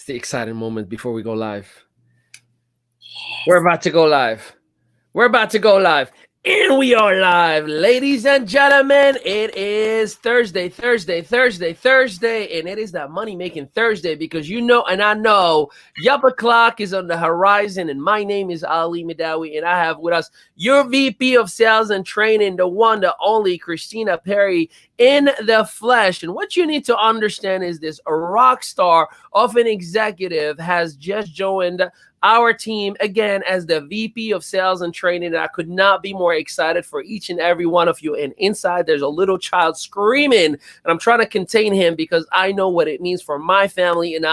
It's the exciting moment before we go live. We're about to go live. We're about to go live. And we are live, ladies and gentlemen. It is Thursday, and it is that money-making Thursday because you know, and I know, Yup O'Clock is on the horizon, and my name is Ali Madawi, and I have with us your VP of Sales and Training, the one, the only, Christina Perry, in the flesh. And what you need to understand is this: a rock star of an executive has just joined our team again as the VP of Sales and Training. And I could not be more excited for each and every one of you. And inside, there's a little child screaming, and I'm trying to contain him because I know what it means for my family, and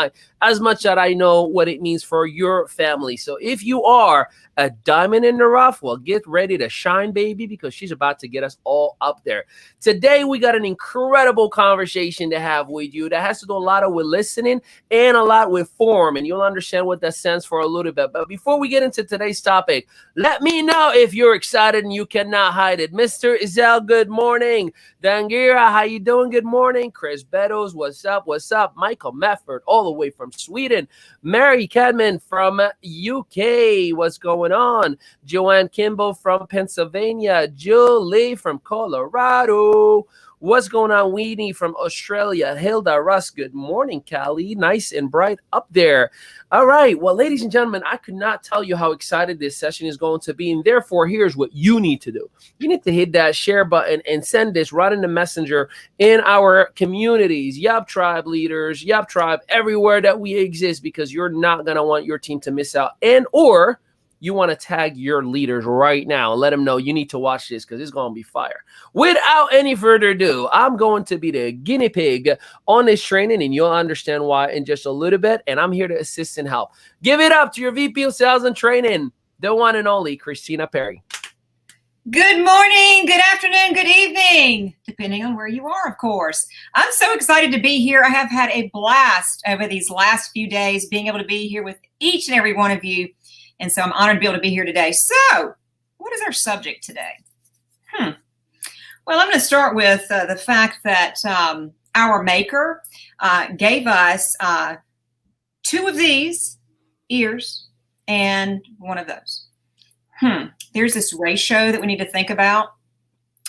as much that I know what it means for your family. So if you are a diamond in the rough, well, get ready to shine, baby, because she's about to get us all up there. Today, we got an incredible conversation to have with you that has to do a lot with listening and a lot with form, and you'll understand what that stands for a little bit. But before we get into today's topic, let me know if you're excited, and you cannot hide it. Mr. Izel, good morning. Dangira, how you doing? Good morning. Chris Beddoes, what's up? What's up? Michael Mefford, all the way from Sweden. Mary Cadman from UK, what's going on? Joanne Kimball from Pennsylvania. Julie from Colorado. What's going on? Weenie from Australia. Hilda Russ, good morning, Callie. Nice and bright up there. All right. Well, ladies and gentlemen, I could not tell you how excited this session is going to be. And therefore, here's what you need to do. You need to hit that share button and send this right in the messenger in our communities, Yup Tribe leaders, Yup Tribe, everywhere that we exist, because you're not going to want your team to miss out. And or you want to tag your leaders right now and let them know you need to watch this because it's going to be fire. Without any further ado, I'm going to be the guinea pig on this training, and you'll understand why in just a little bit. And I'm here to assist and help. Give it up to your VP of Sales and Training, the one and only Christina Perry. Good morning, good afternoon, good evening, depending on where you are, of course. I'm so excited to be here. I have had a blast over these last few days being able to be here with each and every one of you. And so I'm honored to be able to be here today. So what is our subject today? Well, I'm going to start with the fact that our maker gave us two of these ears and one of those. There's this ratio that we need to think about.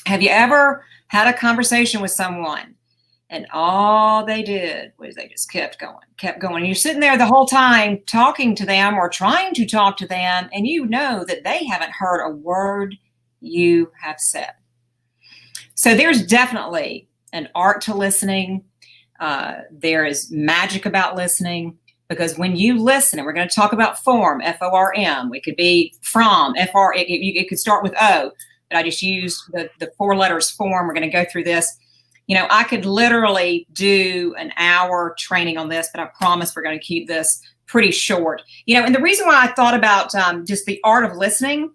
Have you ever had a conversation with someone and all they did was they just kept going? And you're sitting there the whole time talking to them or trying to talk to them, and you know that they haven't heard a word you have said. So there's definitely an art to listening. There is magic about listening, because when you listen, and we're going to talk about form, F-O-R-M, it could be from, F-R, it could start with O, but I just used the four letters form. We're going to go through this. You know, I could literally do an hour training on this, but I promise we're going to keep this pretty short. You know, and the reason why I thought about just the art of listening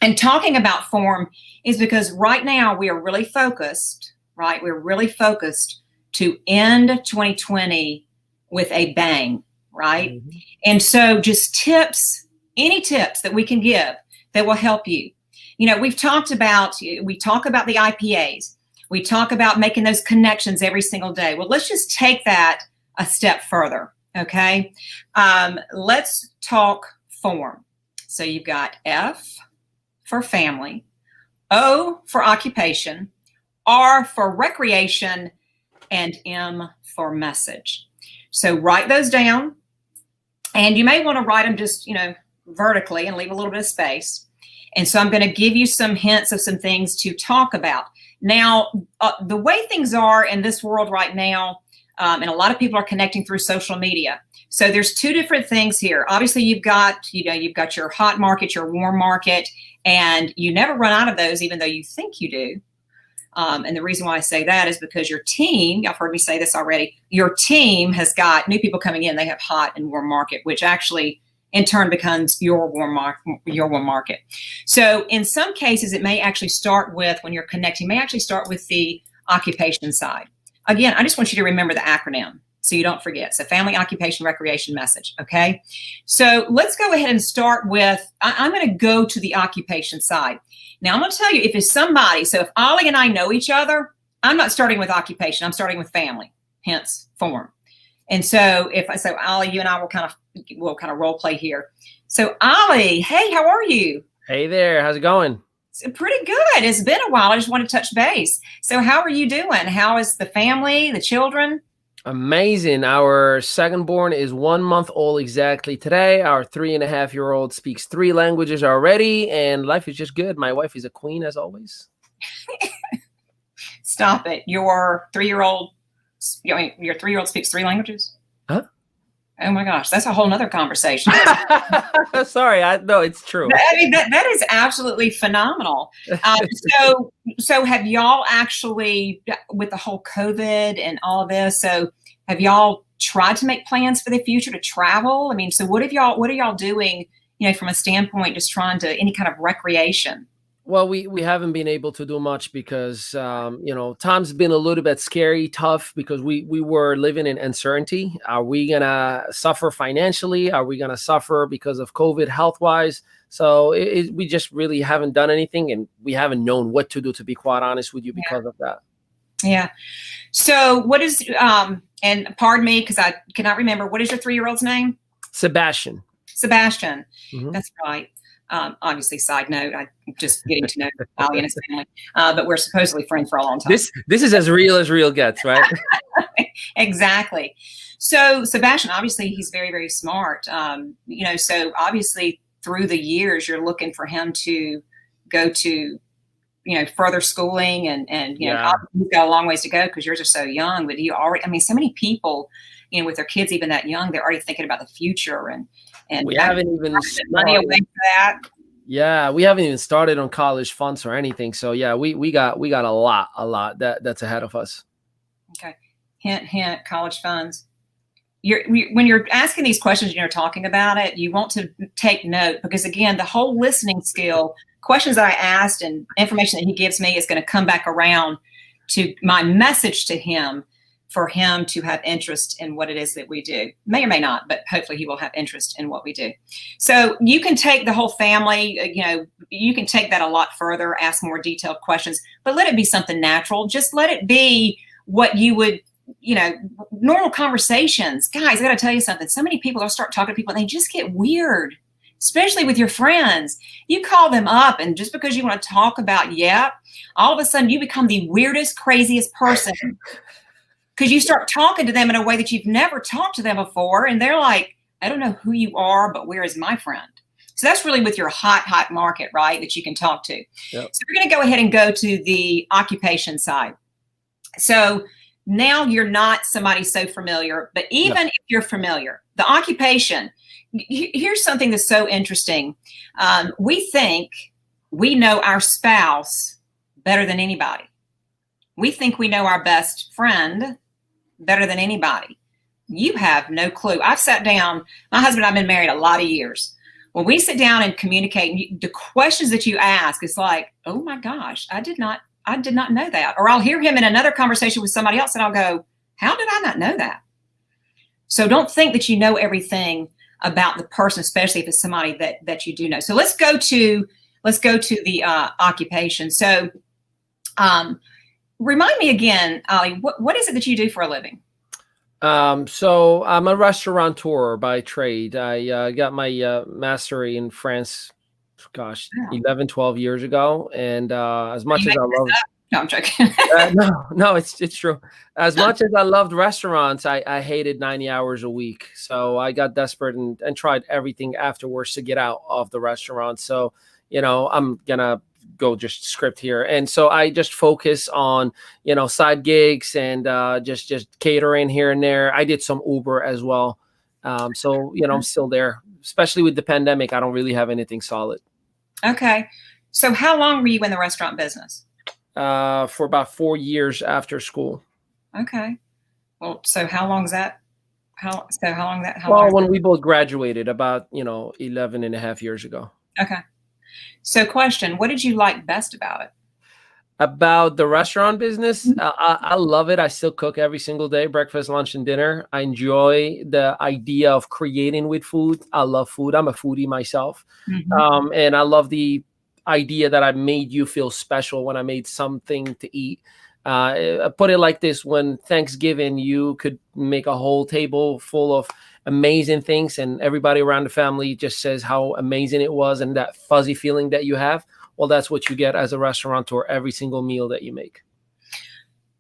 and talking about form is because right now we are really focused, right? We're really focused to end 2020 with a bang, right? Mm-hmm. And so just tips, any tips that we can give that will help you. You know, we talk about the IPAs. We talk about making those connections every single day. Well, let's just take that a step further, okay? Let's talk form. So you've got F for family, O for occupation, R for recreation, and M for message. So write those down, and you may want to write them just, vertically and leave a little bit of space. And so I'm going to give you some hints of some things to talk about. Now, the way things are in this world right now, and a lot of people are connecting through social media. So there's two different things here. Obviously, you've got your hot market, your warm market, and you never run out of those, even though you think you do. And the reason why I say that is because your team, y'all have heard me say this already, your team has got new people coming in. They have hot and warm market, which actually in turn becomes your warm market. So in some cases, it may actually start with, when you're connecting, may actually start with the occupation side. Again, I just want you to remember the acronym so you don't forget. So family, occupation, recreation, message, okay? So let's go ahead and start with, I'm gonna go to the occupation side. Now I'm gonna tell you, if it's somebody, so if Ollie and I know each other, I'm not starting with occupation, I'm starting with family, hence form. And so Ollie, you and I will kind of role play here. So Ollie, hey, how are you? Hey there, how's it going? Pretty good. It's been a while. I just wanted to touch base. So how are you doing? How is the family, the children? Amazing. Our second born is 1 month old exactly today. Our 3.5-year-old speaks 3 languages already, and life is just good. My wife is a queen as always. Stop it. Your 3-year-old speaks 3 languages? Huh? Oh my gosh, that's a whole nother conversation. Sorry, no, it's true. I mean, that is absolutely phenomenal. So have y'all actually, with the whole COVID and all of this, so have y'all tried to make plans for the future to travel? I mean, so what are y'all doing, from a standpoint, just trying to any kind of recreation? Well, we haven't been able to do much because time's been a little bit scary, tough because we were living in uncertainty. Are we gonna suffer financially? Are we gonna suffer because of COVID health wise? So we just really haven't done anything, and we haven't known what to do, to be quite honest with you, because of that. Yeah. So what is and pardon me because I cannot remember, what is your 3-year-old's name? Sebastian. Sebastian. Mm-hmm. That's right. Obviously, side note, I'm just getting to know Ali and his family, but we're supposedly friends for a long time. This is as real gets, right? Exactly. So Sebastian, obviously, he's very, very smart. So obviously through the years, you're looking for him to go to, further schooling and obviously he's got a long ways to go because yours are so young, but so many people, with their kids even that young, they're already thinking about the future and we haven't even money away for that. Yeah, we haven't even started on college funds or anything. So yeah, we got a lot that's ahead of us. Okay. Hint, college funds. When you're asking these questions and you're talking about it, you want to take note because again, the whole listening skill, questions that I asked and information that he gives me is going to come back around to my message to him for him to have interest in what it is that we do. May or may not, but hopefully he will have interest in what we do. So you can take the whole family, you can take that a lot further, ask more detailed questions, but let it be something natural. Just let it be what you would, normal conversations. Guys, I got to tell you something. So many people, they'll start talking to people and they just get weird, especially with your friends. You call them up and just because you want to talk about, all of a sudden you become the weirdest, craziest person. Because you start talking to them in a way that you've never talked to them before. And they're like, I don't know who you are, but where is my friend? So that's really with your hot market, right, that you can talk to. Yep. So we're going to go ahead and go to the occupation side. So now you're not somebody so familiar, but even if you're familiar, the occupation, here's something that's so interesting. We think we know our spouse better than anybody. We think we know our best friend better than anybody. You have no clue. I've sat down, my husband and I've been married a lot of years. When we sit down and communicate, the questions that you ask, it's like, oh my gosh, I did not know that. Or I'll hear him in another conversation with somebody else and I'll go, how did I not know that? So don't think that you know everything about the person, especially if it's somebody that you do know. So let's go to the occupation. So remind me again, Ali, what is it that you do for a living? So I'm a restaurateur by trade. I got my mastery in France, 11, 12 years ago. And as much as I love... No, I'm joking. No, it's true. As much as I loved restaurants, I hated 90 hours a week. So I got desperate and tried everything afterwards to get out of the restaurant. So, I'm going to go just script here. And so I just focus on, side gigs and just catering here and there. I did some Uber as well. So, I'm still there, especially with the pandemic. I don't really have anything solid. Okay. So how long were you in the restaurant business? For about 4 years after school. Okay. Well, so how long is that? How long? Well, when we both graduated about, 11 and a half years ago. Okay. So question, what did you like best about it? About the restaurant business? I love it. I still cook every single day, breakfast, lunch, and dinner. I enjoy the idea of creating with food. I love food. I'm a foodie myself. Mm-hmm. And I love the idea that I made you feel special when I made something to eat. Put it like this: when Thanksgiving, you could make a whole table full of amazing things, and everybody around the family just says how amazing it was, and that fuzzy feeling that you have. Well, that's what you get as a restaurateur every single meal that you make.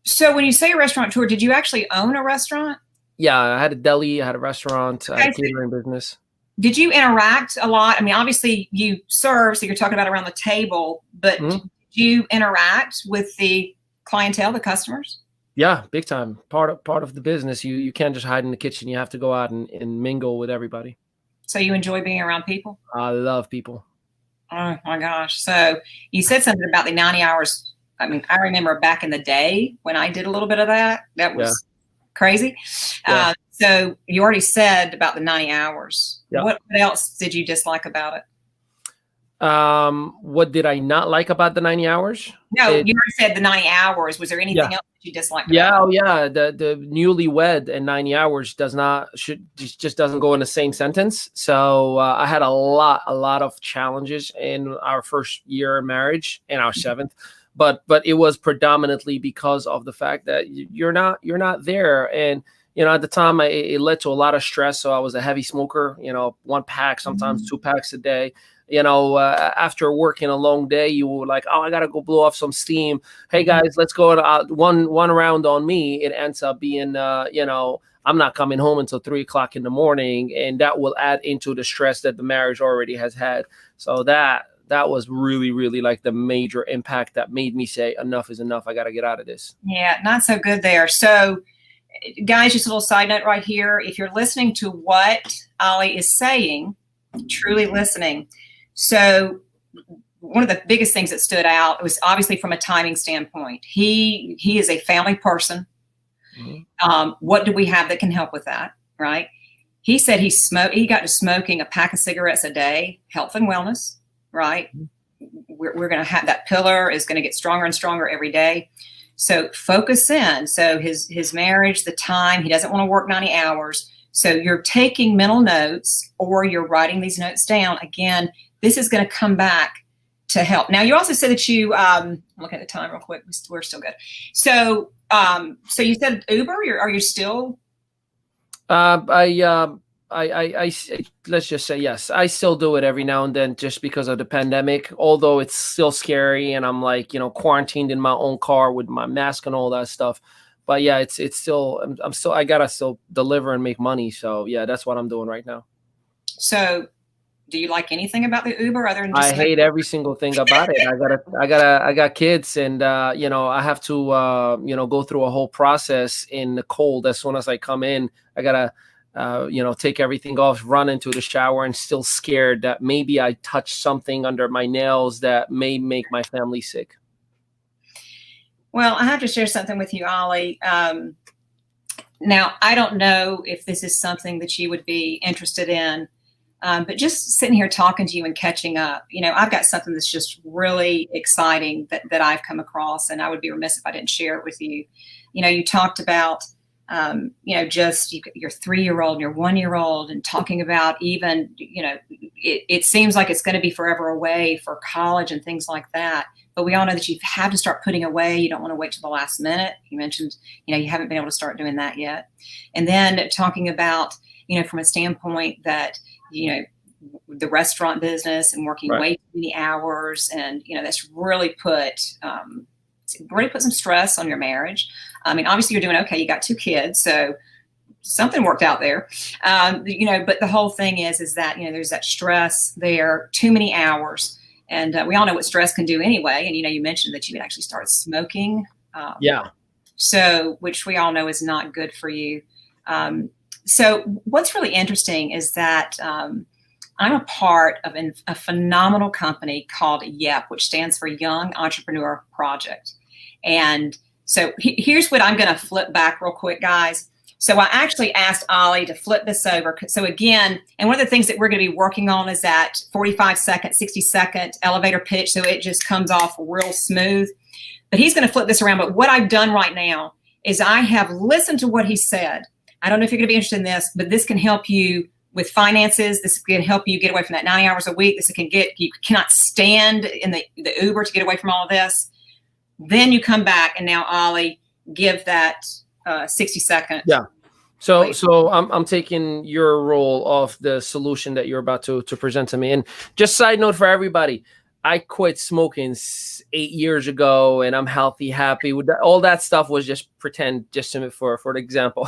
So when you say a restaurateur, did you actually own a restaurant? Yeah, I had a deli, I had a restaurant, I had a catering business. Did you interact a lot? I mean, obviously you serve, so you're talking about around the table, but did you interact with the clientele, the customers? Yeah, big time. Part of the business. You can't just hide in the kitchen. You have to go out and mingle with everybody. So you enjoy being around people? I love people. Oh my gosh. So you said something about the 90 hours. I mean, I remember back in the day when I did a little bit of that. That was crazy. Yeah. So you already said about the 90 hours. Yeah. What else did you dislike about it? What did I not like about the 90 hours? No, you already said the 90 hours. Was there anything else that you disliked about it? The newlywed and 90 hours just doesn't go in the same sentence. So I had a lot of challenges in our first year of marriage and our seventh, but it was predominantly because of the fact that you're not there. And at the time it led to a lot of stress. So I was a heavy smoker, 1 pack, sometimes 2 packs a day. After working a long day, you were like, oh, I got to go blow off some steam. Hey guys, let's go one round on me. It ends up being, I'm not coming home until 3 o'clock in the morning. And that will add into the stress that the marriage already has had. So that was really, really like the major impact that made me say enough is enough. I got to get out of this. Yeah, not so good there. So guys, just a little side note right here. If you're listening to what Ali is saying, truly listening. So one of the biggest things that stood out was obviously from a timing standpoint. He is a family person. What do we have that can help with that, right? He said he got to smoking a pack of cigarettes a day, health and wellness, right? We're going to have that pillar is going to get stronger and stronger every day. So focus in. So his marriage, the time, he doesn't want to work 90 hours. So you're taking mental notes or you're writing these notes down. Again, this is going to come back to help. Now, you also said that you, I'm looking at the time real quick. We're still good. So, so you said Uber, are you still? I let's just say, yes, I still do it every now and then just because of the pandemic, although it's still scary. And I'm like, quarantined in my own car with my mask and all that stuff. But yeah, it's still, I gotta still deliver and make money. So yeah, that's what I'm doing right now. So do you like anything about the Uber other than just I hate every single thing about it. I got kids and, I have to, go through a whole process in the cold. As soon as I come in, I gotta, take everything off, run into the shower and still scared that maybe I touched something under my nails that may make my family sick. Well, I have to share something with you, Ali. Now, I don't know if this is something that you would be interested in, but just sitting here talking to you and catching up, I've got something that's just really exciting that I've come across, and I would be remiss if I didn't share it with you. You talked about, just your 3-year-old and your 1-year-old and talking about even, it seems like it's going to be forever away for college and things like that. But we all know that you have to start putting away. You don't want to wait till the last minute. You mentioned, you haven't been able to start doing that yet. And then talking about, from a standpoint that, the restaurant business and working way too many hours. And, that's really put some stress on your marriage. I mean, obviously you're doing okay. You got 2 kids. So something worked out there. But the whole thing is that, there's that stress there, too many hours. And we all know what stress can do anyway. And, you mentioned that you had actually started smoking. So, which we all know is not good for you. So what's really interesting is that I'm a part of a phenomenal company called YEP, which stands for Young Entrepreneur Project. And so here's what I'm going to flip back real quick, guys. So I actually asked Ali to flip this over. So again, and one of the things that we're going to be working on is that 45-second, 60-second elevator pitch. So it just comes off real smooth. But he's going to flip this around. But what I've done right now is I have listened to what he said. I don't know if you're going to be interested in this, but this can help you with finances. This can help you get away from that 90 hours a week. You cannot stand in the Uber to get away from all of this. Then you come back, and now Ollie, give that 60-second. Yeah. So I'm taking your role of the solution that you're about to present to me. And just side note for everybody, I quit smoking 8 years ago, and I'm healthy, happy with that. All that stuff was just pretend, just for the example.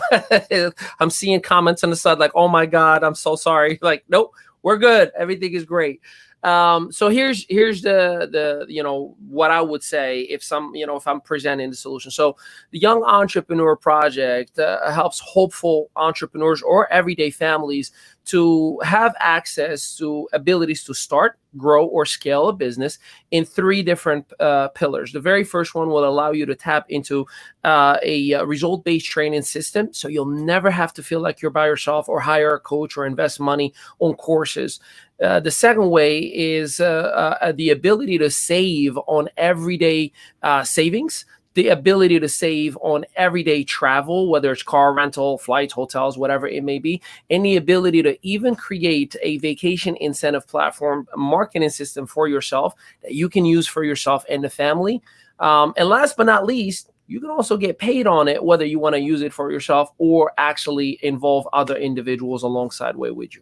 I'm seeing comments on the side like, "Oh my God, I'm so sorry." Like, nope, we're good. Everything is great. So here's the what I would say if I'm presenting the solution. So the Young Entrepreneur Project helps hopeful entrepreneurs or everyday families to have access to abilities to start, grow, or scale a business in 3 different pillars. The very first one will allow you to tap into a result-based training system, so you'll never have to feel like you're by yourself or hire a coach or invest money on courses. The second way is the ability to save on everyday savings, the ability to save on everyday travel, whether it's car rental, flights, hotels, whatever it may be, and the ability to even create a vacation incentive platform, a marketing system for yourself that you can use for yourself and the family. And last but not least, you can also get paid on it, whether you want to use it for yourself or actually involve other individuals alongside with you.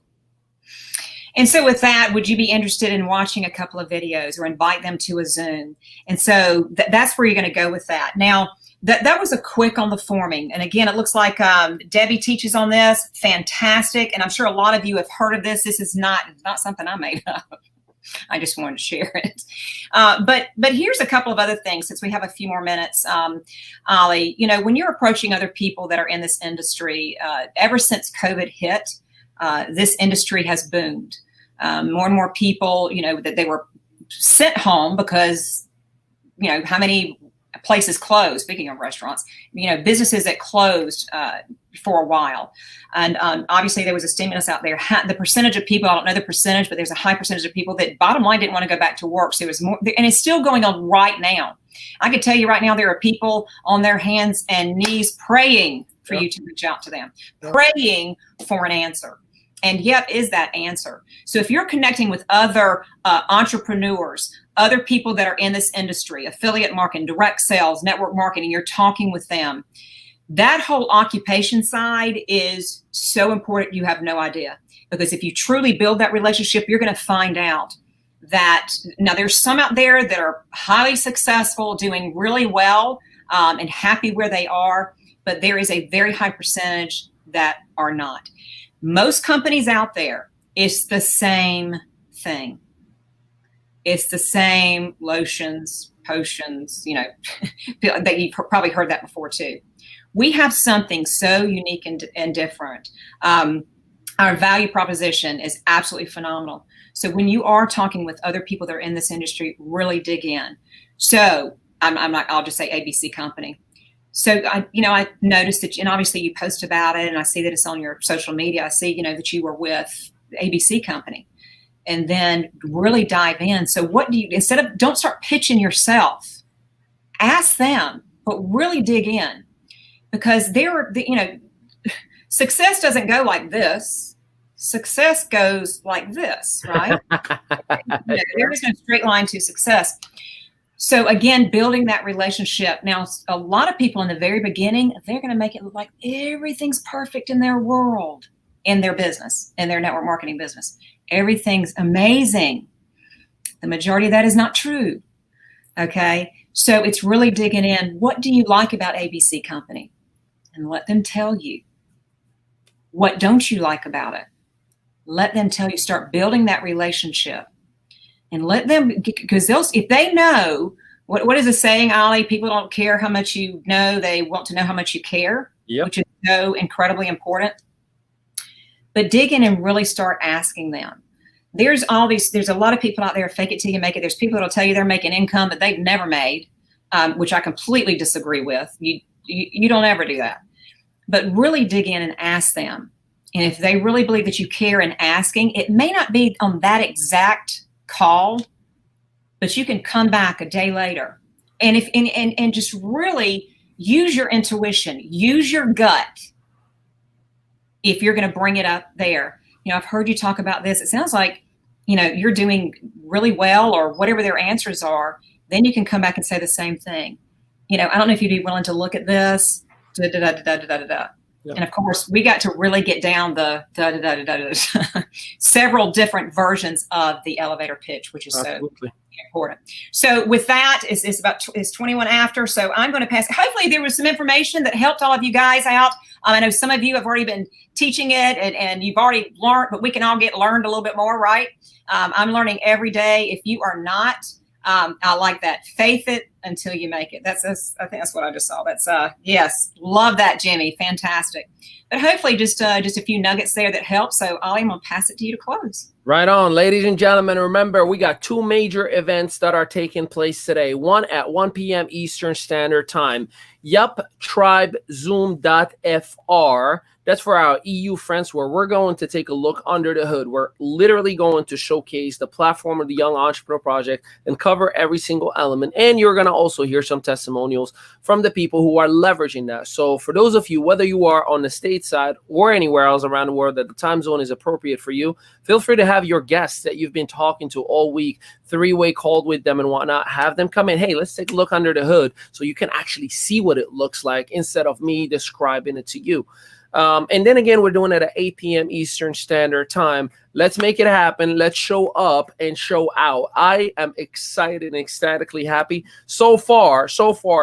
And so with that, would you be interested in watching a couple of videos or invite them to a Zoom? And so that's where you're going to go with that. Now, that was a quick on the forming. And again, it looks like Debbie teaches on this. Fantastic. And I'm sure a lot of you have heard of this. This is not something I made up. I just wanted to share it. But here's a couple of other things since we have a few more minutes. Ollie, when you're approaching other people that are in this industry, ever since COVID hit, this industry has boomed. More and more people, that they were sent home because, how many places closed, speaking of restaurants, businesses that closed for a while. And obviously there was a stimulus out there. The percentage of people, I don't know the percentage, but there's a high percentage of people that bottom line didn't want to go back to work. So it was more, and it's still going on right now. I could tell you right now, there are people on their hands and knees praying for you to reach out to them, praying for an answer. And yet is that answer. So if you're connecting with other entrepreneurs, other people that are in this industry, affiliate marketing, direct sales, network marketing, you're talking with them, that whole occupation side is so important you have no idea. Because if you truly build that relationship, you're going to find out that now there's some out there that are highly successful, doing really well and happy where they are, but there is a very high percentage that are not. Most companies out there, it's the same thing. It's the same lotions, potions, that you've probably heard that before too. We have something so unique and different. Our value proposition is absolutely phenomenal. So when you are talking with other people that are in this industry, really dig in. So I'll just say ABC company. So I noticed that, and obviously you post about it, and I see that it's on your social media. I see, that you were with the ABC company, and then really dive in. So what do you, don't start pitching yourself, ask them, but really dig in, because success doesn't go like this. Success goes like this, right? There is no straight line to success. So again, building that relationship. Now, a lot of people in the very beginning, they're going to make it look like everything's perfect in their world, in their business, in their network marketing business. Everything's amazing. The majority of that is not true. Okay. So it's really digging in. What do you like about ABC company? And let them tell you. What don't you like about it? Let them tell you. Start building that relationship. And let them, because if they know, what is the saying, Ollie? People don't care how much you know, they want to know how much you care, which is so incredibly important. But dig in and really start asking them. There's a lot of people out there, fake it till you make it. There's people that'll tell you they're making income that they've never made, which I completely disagree with. You don't ever do that. But really dig in and ask them. And if they really believe that you care in asking, it may not be on that exact call, but you can come back a day later and just really use your intuition, use your gut. If you're going to bring it up there, I've heard you talk about this. It sounds like, you're doing really well, or whatever their answers are. then you can come back and say the same thing. You know, I don't know if you'd be willing to look at this. Da, da, da, da, da, da, da, da. Yeah. And of course, we got to really get down the da, da, da, da, da, da. Several different versions of the elevator pitch, which is Absolutely. so important. So with that, it's 21 after. So I'm going to pass. Hopefully there was some information that helped all of you guys out. I know some of you have already been teaching it and you've already learned, but we can all get learned a little bit more, right? I'm learning every day. If you are not, I like that. Faith it until you make it. I think that's what I just saw. That's yes, love that, Jimmy. Fantastic. But hopefully just a few nuggets there that help. So Ollie, I'm gonna pass it to you to close. Right on, ladies and gentlemen. Remember, we got 2 major events that are taking place today. One at 1 p.m. Eastern Standard Time. YupTribeZoom.fr. That's for our EU friends, where we're going to take a look under the hood. We're literally going to showcase the platform of the Young Entrepreneur Project and cover every single element. And you're going to also hear some testimonials from the people who are leveraging that. So for those of you, whether you are on the stateside or anywhere else around the world that the time zone is appropriate for you, feel free to have your guests that you've been talking to all week, 3-way called with them and whatnot, have them come in. Hey, let's take a look under the hood so you can actually see what it looks like instead of me describing it to you. And then again, we're doing it at 8 p.m. Eastern Standard Time. Let's make it happen. Let's show up and show out. I am excited and ecstatically happy. So far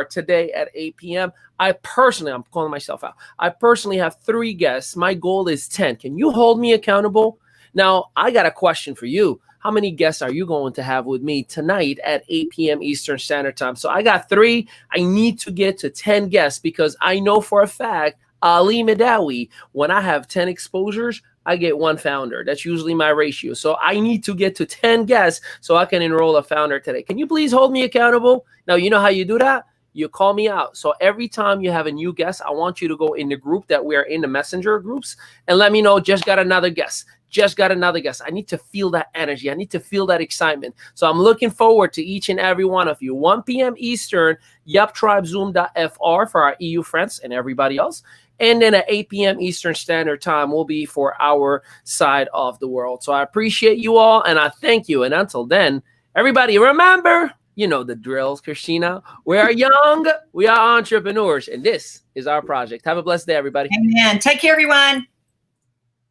today at 8 p.m., I'm calling myself out. I personally have 3 guests. My goal is 10. Can you hold me accountable? Now, I got a question for you. How many guests are you going to have with me tonight at 8 p.m. Eastern Standard Time? So I got 3. I need to get to 10 guests because I know for a fact, Ali Madawi, when I have 10 exposures, I get 1 founder. That's usually my ratio. So I need to get to 10 guests so I can enroll a founder today. Can you please hold me accountable? Now, you know how you do that? You call me out. So every time you have a new guest, I want you to go in the group that we are in, the messenger groups, and let me know, just got another guest. Just got another guest. I need to feel that energy. I need to feel that excitement. So I'm looking forward to each and every one of you. 1 p.m. Eastern, YupTribeZoom.fr for our EU friends and everybody else. And then at 8 p.m. Eastern Standard Time will be for our side of the world. So I appreciate you all, and I thank you. And until then, everybody remember, you know the drills, Christina. We are young, we are entrepreneurs, and this is our project. Have a blessed day, everybody. Amen. Take care, everyone.